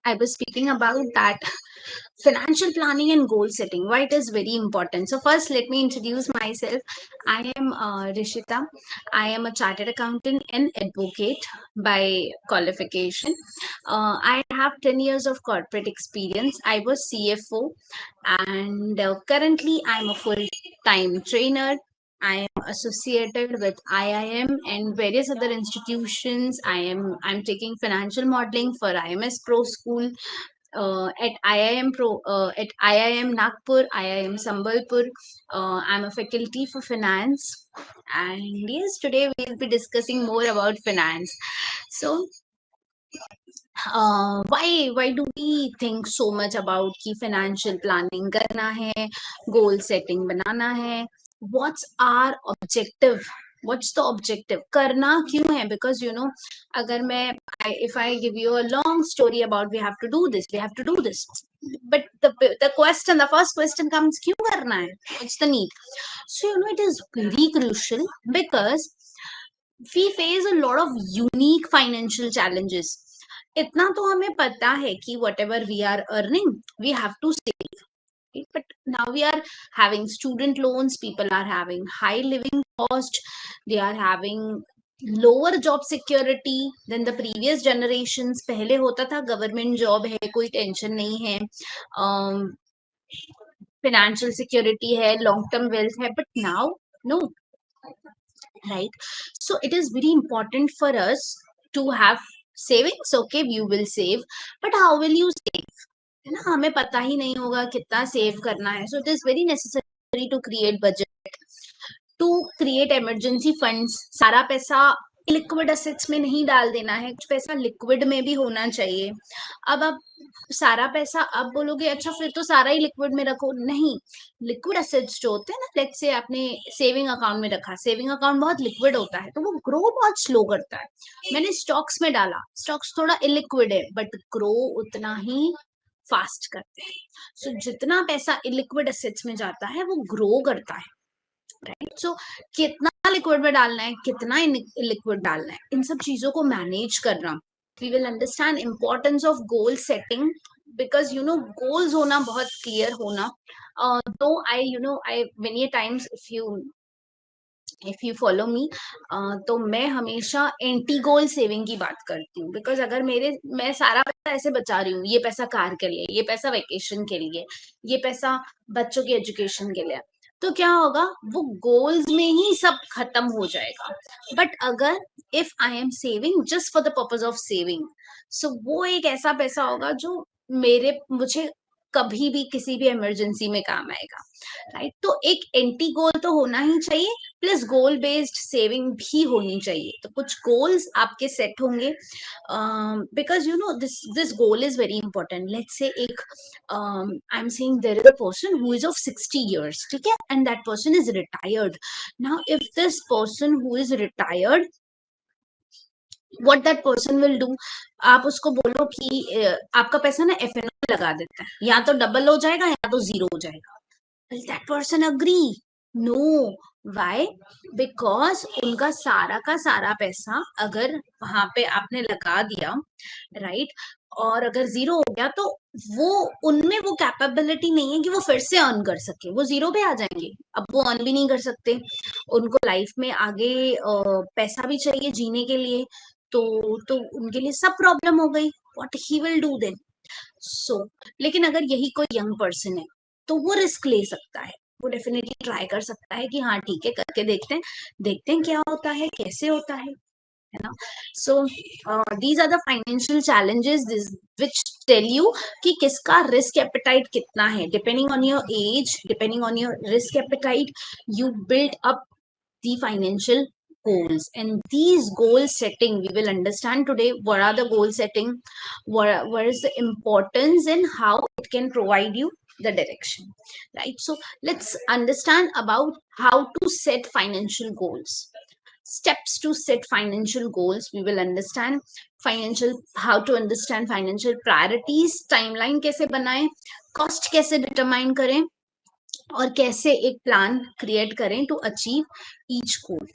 I was speaking about that financial planning and goal setting, why it is very important. So first, let me introduce myself. I am Rishita. I am a chartered accountant and advocate by qualification. I have 10 years of corporate experience. I was CFO, and currently I'm a full-time trainer. I am associated with IIM and various other institutions. I'm taking financial modeling for IMS Pro School at IIM at IIM Nagpur, IIM Sambalpur. I'm a faculty for finance, and yes, today we'll be discussing more about finance. So, why do we think so much about कि financial planning करना है, goal setting बनाना है? What's our objective? What's the objective? करना क्यों है? Because अगर मैं if I give you a long story about we have to do this, but the first question comes क्यों करना है? What's the need? So it is very crucial because we face a lot of unique financial challenges. इतना तो हमें पता है कि whatever we are earning, we have to save. Right? But now we are having student loans, people are having high living cost, they are having lower job security than the previous generations. पहले होता था government job है, कोई tension नहीं है, financial security है, long term wealth है, but now no, right? So it is very important for us to have savings. Okay, you will save, but how will you save? है ना, हमें पता ही नहीं होगा कितना सेव करना है. So it is very necessary to create budget, to create emergency funds. सारा पैसा लिक्विड असेट्स में नहीं डाल देना है, कुछ पैसा लिक्विड में भी होना चाहिए. अब आप सारा पैसा अब बोलोगे अच्छा फिर तो सारा ही लिक्विड में रखो, नहीं. लिक्विड असेट्स जो होते हैं ना, लेट्स से आपने सेविंग अकाउंट में रखा, सेविंग अकाउंट बहुत लिक्विड होता है तो वो ग्रो बहुत स्लो करता है. मैंने स्टॉक्स में डाला, स्टॉक्स थोड़ा इलिक्विड है बट ग्रो उतना ही फास्ट करते हैं. सो जितना पैसा इलिक्विड असेट्स में जाता है वो ग्रो करता है, राइट? सो कितना लिक्विड में डालना है, कितना लिक्विड डालना है, इन सब चीजों को मैनेज करना. We will understand importance of goal setting because goals होना बहुत क्लियर होना. तो I many times if you follow me, तो मैं हमेशा एंटी गोल सेविंग की बात करती हूँ. बिकॉज अगर मैं सारा पैसा ऐसे बचा रही हूँ, ये पैसा कार के लिए, ये पैसा वेकेशन के लिए, ये पैसा बच्चों की एजुकेशन के लिए, तो क्या होगा, वो गोल्स में ही सब खत्म हो जाएगा. बट अगर if I am saving just for the purpose of saving, so वो एक ऐसा पैसा होगा जो मुझे कभी भी किसी भी इमरजेंसी में काम आएगा, राइट? तो एक एंटी गोल तो होना ही चाहिए, प्लस गोल बेस्ड सेविंग भी होनी चाहिए. तो कुछ गोल्स आपके सेट होंगे because this goal is very important. Let's say एक I am saying there is a person who is of 60 years, ठीक है, and that person is retired. Now if this person who is retired, what that person will do, आप उसको बोलो कि आपका पैसा ना एफएनओ लगा देता है, या तो डबल हो जाएगा या तो जीरो हो जाएगा. Will that person agree? No. Why? Because उनका सारा का सारा पैसा अगर वहां पे आपने लगा दिया, राइट, और अगर जीरो हो गया तो वो उनमें वो कैपेबिलिटी नहीं है कि वो फिर से अर्न कर सके, वो जीरो पे आ जाएंगे. अब वो अर्न भी नहीं कर सकते, उनको लाइफ में आगे पैसा भी चाहिए जीने के लिए, तो उनके लिए सब प्रॉब्लम हो गई. What he will do then? So लेकिन अगर यही कोई यंग पर्सन है तो वो रिस्क ले सकता है, वो डेफिनेटली ट्राई कर सकता है कि हाँ ठीक है, करके देखते हैं क्या होता है, कैसे होता है ना. So these are the financial challenges which tell you कि किसका रिस्क एपेटाइट कितना है. Depending on your age, depending on your risk appetite, you build up the financial goals. And these goal setting we will understand today. What are the goal setting, what is the importance, and how it can provide you the direction, right? So let's understand about how to set financial goals. Steps to set financial goals, we will understand financial, how to understand financial priorities, timeline कैसे बनाएं, cost कैसे determine करें, और कैसे एक plan create करें to achieve each goal.